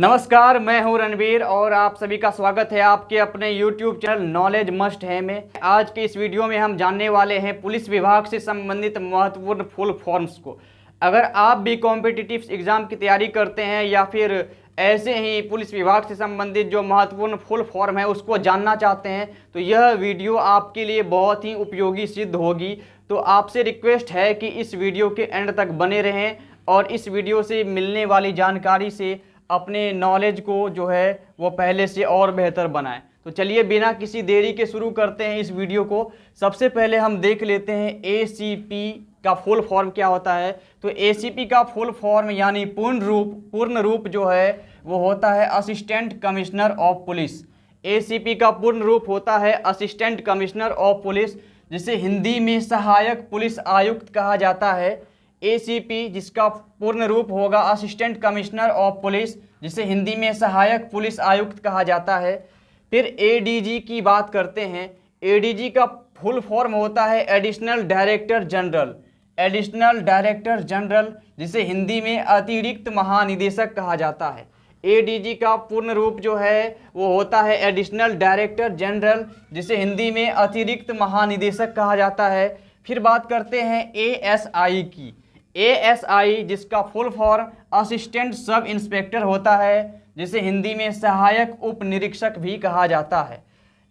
नमस्कार, मैं हूं रणवीर और आप सभी का स्वागत है आपके अपने YouTube चैनल नॉलेज मस्ट है में। आज के इस वीडियो में हम जानने वाले हैं पुलिस विभाग से संबंधित महत्वपूर्ण फुल फॉर्म्स को। अगर आप भी कॉम्पिटिटिव एग्जाम की तैयारी करते हैं या फिर ऐसे ही पुलिस विभाग से संबंधित जो महत्वपूर्ण फुल फॉर्म है उसको जानना चाहते हैं तो यह वीडियो आपके लिए बहुत ही उपयोगी सिद्ध होगी। तो आपसे रिक्वेस्ट है कि इस वीडियो के एंड तक बने रहें और इस वीडियो से मिलने वाली जानकारी से अपने नॉलेज को जो है वो पहले से और बेहतर बनाएं। तो चलिए बिना किसी देरी के शुरू करते हैं इस वीडियो को। सबसे पहले हम देख लेते हैं ACP का फुल फॉर्म क्या होता है। तो ACP का फुल फॉर्म यानी पूर्ण रूप जो है वो होता है assistant commissioner of police. ACP का पूर्ण रूप होता है असिस्टेंट कमिश्नर ऑफ पुलिस, जिसे हिंदी में सहायक पुलिस आयुक्त कहा जाता है। ACP जिसका पूर्ण रूप होगा असिस्टेंट कमिश्नर ऑफ पुलिस, जिसे हिंदी में सहायक पुलिस आयुक्त कहा जाता है। फिर ADG की बात करते हैं। ADG का फुल फॉर्म होता है additional director general. Additional director general जिसे हिंदी में अतिरिक्त महानिदेशक कहा जाता है। ADG का पूर्ण रूप जो है वो होता है एडिशनल डायरेक्टर जनरल, जिसे हिंदी में अतिरिक्त महानिदेशक कहा जाता है। फिर बात करते हैं ASI की। ASI जिसका full form assistant sub inspector होता है, जिसे हिंदी में सहायक उप निरीक्षक भी कहा जाता है।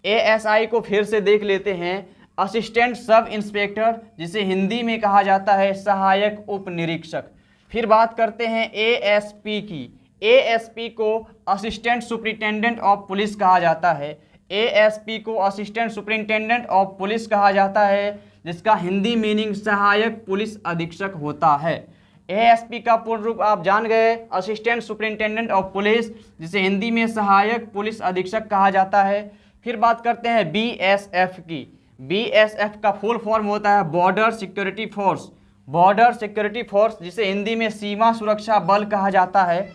ASI को फिर से देख लेते हैं। असिस्टेंट सब इंस्पेक्टर जिसे हिंदी में कहा जाता है सहायक उप निरीक्षक। फिर बात करते हैं ASP की। ASP को असिस्टेंट सुपरिटेंडेंट ऑफ पुलिस कहा जाता है। ASP को असिस्टेंट सुपरिटेंडेंट ऑफ पुलिस कहा जाता है, जिसका हिंदी मीनिंग सहायक पुलिस अधीक्षक होता है। ASP का पूर्ण रूप आप जान गए, असिस्टेंट सुपरिटेंडेंट ऑफ पुलिस, जिसे हिंदी में सहायक पुलिस अधीक्षक कहा जाता है। फिर बात करते हैं BSF की। BSF का फुल फॉर्म होता है border security force. Border security force जिसे हिंदी में सीमा सुरक्षा बल कहा जाता है।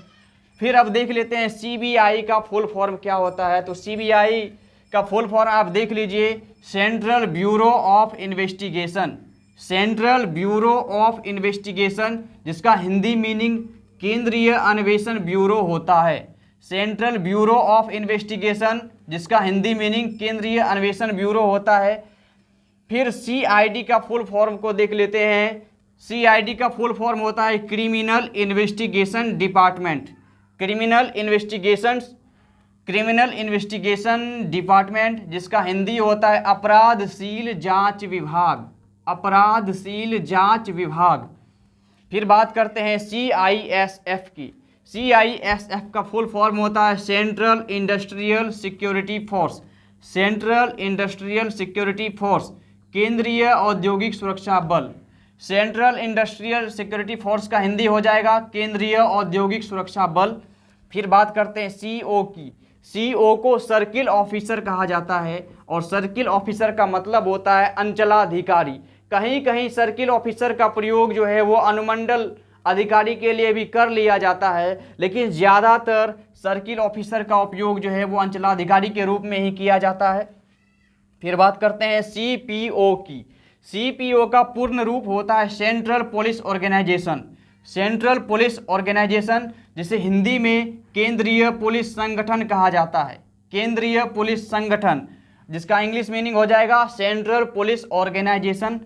फिर अब देख लेते हैं CBI का फुल फॉर्म क्या होता है। तो CBI का फुल फॉर्म आप देख लीजिए, central bureau of investigation. Central bureau of investigation जिसका हिंदी मीनिंग केंद्रीय अन्वेषण ब्यूरो होता है। सेंट्रल ब्यूरो ऑफ इन्वेस्टिगेशन जिसका हिंदी मीनिंग केंद्रीय अन्वेषण ब्यूरो होता है। फिर CID का फुल फॉर्म को देख लेते हैं। CID का फुल फॉर्म होता है criminal investigation department. Criminal investigation department जिसका हिंदी होता है अपराधशील जांच विभाग। अपराधशील जांच विभाग। फिर बात करते हैं CISF की। CISF का फुल फॉर्म होता है central industrial security force. Central industrial security force केंद्रीय औद्योगिक सुरक्षा बल। सेंट्रल इंडस्ट्रियल सिक्योरिटी फोर्स का हिंदी हो जाएगा केंद्रीय औद्योगिक सुरक्षा बल। फिर बात करते हैं CO की। CO को सर्किल ऑफिसर कहा जाता है और सर्किल ऑफिसर का मतलब होता है अंचलाधिकारी। कहीं कहीं सर्किल ऑफिसर का प्रयोग जो है वो अनुमंडल अधिकारी के लिए भी कर लिया जाता है, लेकिन ज़्यादातर सर्किल ऑफिसर का उपयोग जो है वो अंचलाधिकारी के रूप में ही किया जाता है। फिर बात करते हैं CPO की। CPO का पूर्ण रूप होता है central police organisation. Central police organisation जिसे हिंदी में केंद्रीय पुलिस संगठन कहा जाता है। केंद्रीय पुलिस संगठन जिसका इंग्लिश मीनिंग हो जाएगा सेंट्रल पुलिस ऑर्गेनाइजेशन।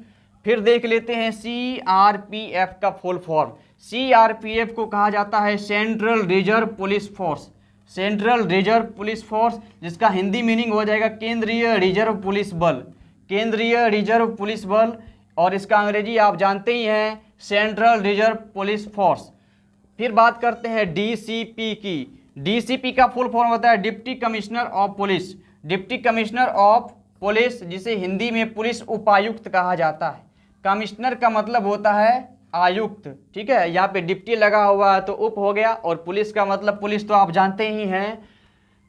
फिर देख लेते हैं CRPF का फुल फॉर्म। CRPF को कहा जाता है central reserve police force. Central reserve police force जिसका हिंदी मीनिंग हो जाएगा केंद्रीय रिजर्व पुलिस बल। केंद्रीय रिजर्व पुलिस बल, और इसका अंग्रेजी आप जानते ही हैं सेंट्रल रिजर्व पुलिस फोर्स। फिर बात करते हैं DCP की। DCP का फुल फॉर्म होता है deputy commissioner of police. Deputy commissioner of police जिसे हिंदी में पुलिस उपायुक्त कहा जाता है। कमिश्नर का मतलब होता है आयुक्त, ठीक है, यहाँ पे डिप्टी लगा हुआ है तो उप हो गया, और पुलिस का मतलब पुलिस तो आप जानते ही हैं।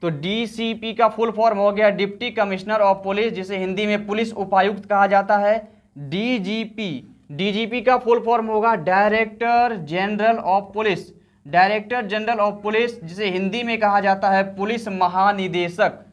तो DCP का फुल फॉर्म हो गया डिप्टी कमिश्नर ऑफ पुलिस जिसे हिंदी में पुलिस उपायुक्त कहा जाता है। DGP का फुल फॉर्म होगा director general of police. Director general of police जिसे हिंदी में कहा जाता है पुलिस महानिदेशक।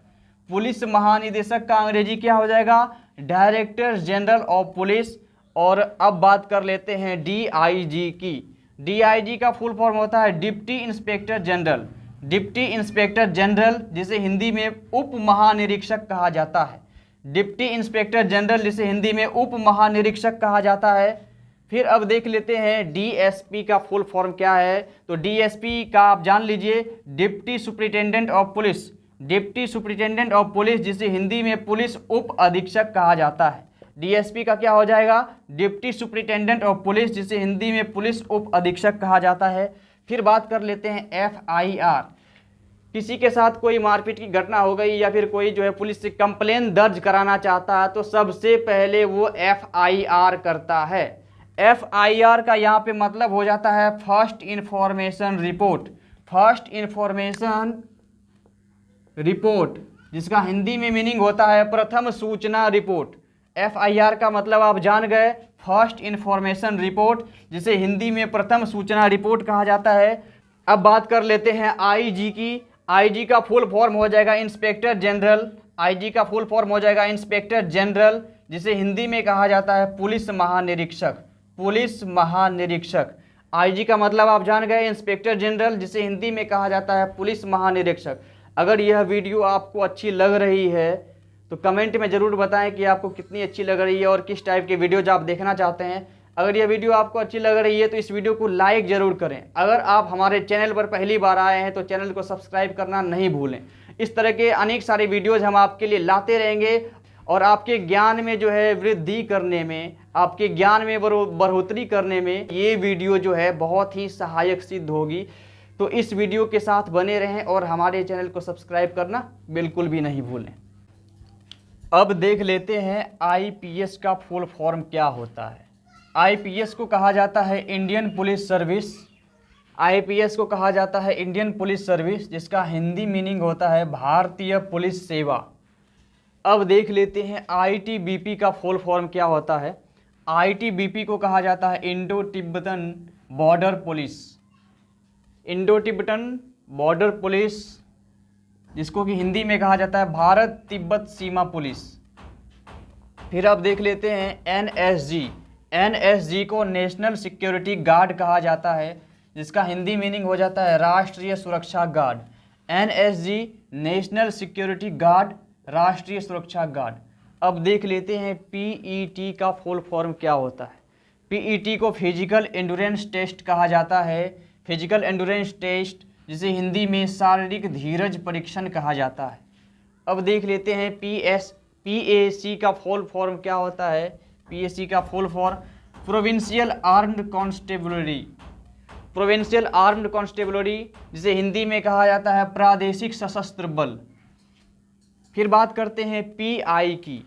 पुलिस महानिदेशक का अंग्रेजी क्या हो जाएगा डायरेक्टर जनरल ऑफ पुलिस। और अब बात कर लेते हैं DIG की। DIG का फुल फॉर्म होता है deputy inspector general. Deputy inspector general जिसे हिंदी में उप महानिरीक्षक कहा जाता है। डिप्टी इंस्पेक्टर जनरल जिसे हिंदी में उप महानिरीक्षक कहा जाता है। फिर अब देख लेते हैं डीएसपी का फुल फॉर्म क्या है। तो डीएसपी का आप जान लीजिए, deputy superintendent of police. Deputy superintendent of police जिसे हिंदी में पुलिस उप अधीक्षक कहा जाता है। डीएसपी का क्या हो जाएगा? डिप्टी सुपरिटेंडेंट ऑफ पुलिस जिसे हिंदी में पुलिस उप अधीक्षक कहा जाता है। फिर बात कर लेते हैं एफआईआर। किसी के साथ कोई मारपीट की घटना हो गई या फिर कोई जो है पुलिस से कंप्लेन दर्ज कराना चाहता है तो सबसे पहले वो एफआईआर करता है। एफआईआर का यहाँ पे मतलब हो जाता है first information report. First information report जिसका हिंदी में मीनिंग होता है प्रथम सूचना रिपोर्ट। एफआईआर का मतलब आप जान गए, फर्स्ट इंफॉर्मेशन रिपोर्ट जिसे हिंदी में प्रथम सूचना रिपोर्ट कहा जाता है। अब बात कर लेते हैं आईजी की। आईजी का फुल फॉर्म हो जाएगा इंस्पेक्टर जनरल। आईजी का फुल फॉर्म हो जाएगा इंस्पेक्टर जनरल जिसे हिंदी में कहा जाता है पुलिस महानिरीक्षक। पुलिस महानिरीक्षक। आईजी का मतलब आप जान गए, इंस्पेक्टर जनरल जिसे हिंदी में कहा जाता है पुलिस महानिरीक्षक। अगर यह वीडियो आपको अच्छी लग रही है तो कमेंट में ज़रूर बताएं कि आपको कितनी अच्छी लग रही है और किस टाइप के वीडियोज आप देखना चाहते हैं। अगर यह वीडियो आपको अच्छी लग रही है तो इस वीडियो को लाइक ज़रूर करें। अगर आप हमारे चैनल पर पहली बार आए हैं तो चैनल को सब्सक्राइब करना नहीं भूलें। इस तरह के अनेक सारे वीडियोज़ हम आपके लिए लाते रहेंगे और आपके ज्ञान में जो है वृद्धि करने में, आपके ज्ञान में बढ़ोतरी करने में ये वीडियो जो है बहुत ही सहायक सिद्ध होगी। तो इस वीडियो के साथ बने रहें और हमारे चैनल को सब्सक्राइब करना बिल्कुल भी नहीं भूलें। अब देख लेते हैं आईपीएस का फुल फॉर्म क्या होता है। आईपीएस को कहा जाता है इंडियन पुलिस सर्विस। आईपीएस को कहा जाता है इंडियन पुलिस सर्विस जिसका हिंदी मीनिंग होता है भारतीय पुलिस सेवा। अब देख लेते हैं आईटीबीपी का फुल फॉर्म क्या होता है। आईटीबीपी को कहा जाता है Indo Tibetan border police. Indo Tibetan border police जिसको कि हिंदी में कहा जाता है भारत तिब्बत सीमा पुलिस। फिर अब देख लेते हैं एनएसजी। एनएसजी को नेशनल सिक्योरिटी गार्ड कहा जाता है जिसका हिंदी मीनिंग हो जाता है राष्ट्रीय सुरक्षा guard. NSG national security guard, राष्ट्रीय सुरक्षा गार्ड। अब देख लेते हैं पीईटी का फुल फॉर्म क्या होता है। पीईटी को फिजिकल एंड्योरेंस टेस्ट कहा जाता है। फिजिकल एंड्योरेंस टेस्ट जिसे हिंदी में शारीरिक धीरज परीक्षण कहा जाता है। अब देख लेते हैं पीएसी का फुल फॉर्म क्या होता है। पीएसी का full form provincial armed constabulary. Provincial armed constabulary जिसे हिंदी में कहा जाता है प्रादेशिक सशस्त्र बल। फिर बात करते हैं पीआई की।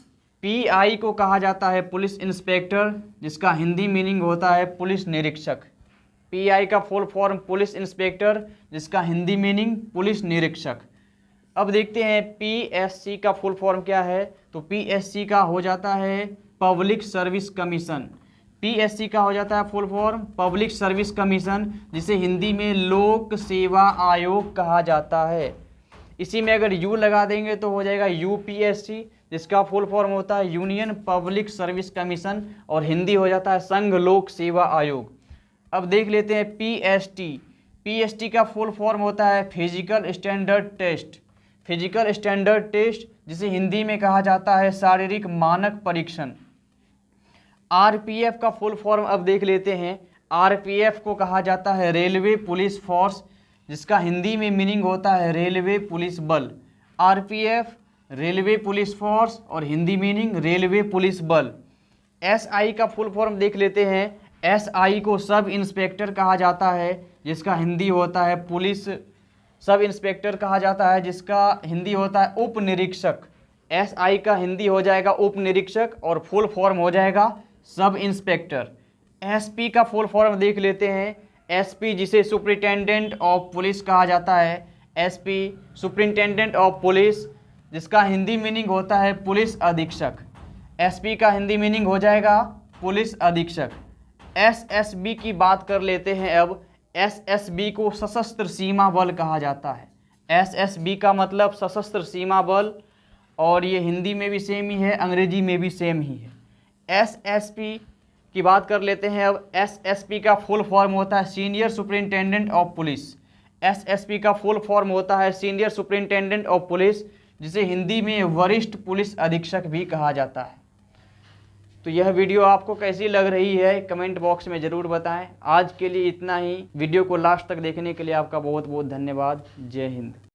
पीआई को कहा जाता है पुलिस इंस्पेक्टर जिसका हिंदी मीनिंग होता है पुलिस निरीक्षक। पीआई का फुल फॉर्म पुलिस इंस्पेक्टर जिसका हिंदी मीनिंग पुलिस निरीक्षक। अब देखते हैं पीएससी का फुल फॉर्म क्या है। तो पीएससी का हो जाता है पब्लिक सर्विस कमीशन। पीएससी का हो जाता है full form public service commission जिसे हिंदी में लोक सेवा आयोग कहा जाता है। इसी में अगर यू लगा देंगे तो हो जाएगा यूपीएससी जिसका फुल फॉर्म होता है यूनियन पब्लिक सर्विस कमीशन और हिंदी हो जाता है संघ लोक सेवा आयोग। अब देख लेते हैं पीएसटी। पीएसटी का फुल फॉर्म होता है physical standard test. Physical standard test जिसे हिंदी में कहा जाता है शारीरिक मानक परीक्षण। आरपीएफ का फुल फॉर्म अब देख लेते हैं। आरपीएफ को कहा जाता है रेलवे पुलिस फोर्स जिसका हिंदी में मीनिंग होता है रेलवे पुलिस बल। आरपीएफ रेलवे पुलिस फोर्स और हिंदी मीनिंग रेलवे पुलिस बल। एसआई का फुल फॉर्म देख लेते हैं। एसआई को सब इंस्पेक्टर कहा जाता है जिसका हिंदी होता है पुलिस सब इंस्पेक्टर कहा जाता है जिसका हिंदी होता है उप निरीक्षक। एसआई का हिंदी हो जाएगा उप निरीक्षक और फुल फॉर्म हो जाएगा सब इंस्पेक्टर। एसपी का फुल फॉर्म देख लेते हैं। एसपी जिसे सुपरिटेंडेंट ऑफ पुलिस कहा जाता है। एसपी सुपरिटेंडेंट ऑफ पुलिस जिसका हिंदी मीनिंग होता है पुलिस अधीक्षक। एसपी का हिंदी मीनिंग हो जाएगा पुलिस अधीक्षक। एसएसबी की बात कर लेते हैं। अब एसएसबी को सशस्त्र सीमा बल कहा जाता है। एसएसबी का मतलब सशस्त्र सीमा बल और ये हिंदी में भी सेम ही है, अंग्रेजी में भी सेम ही है। एसएसपी की बात कर लेते हैं। अब एसएसपी का फुल फॉर्म होता है senior superintendent of police. SSP का फुल फॉर्म होता है सीनियर सुपरिंटेंडेंट ऑफ पुलिस, जिसे हिंदी में वरिष्ठ पुलिस अधीक्षक भी कहा जाता है। तो यह वीडियो आपको कैसी लग रही है कमेंट बॉक्स में ज़रूर बताएं। आज के लिए इतना ही। वीडियो को लास्ट तक देखने के लिए आपका बहुत बहुत धन्यवाद। जय हिंद।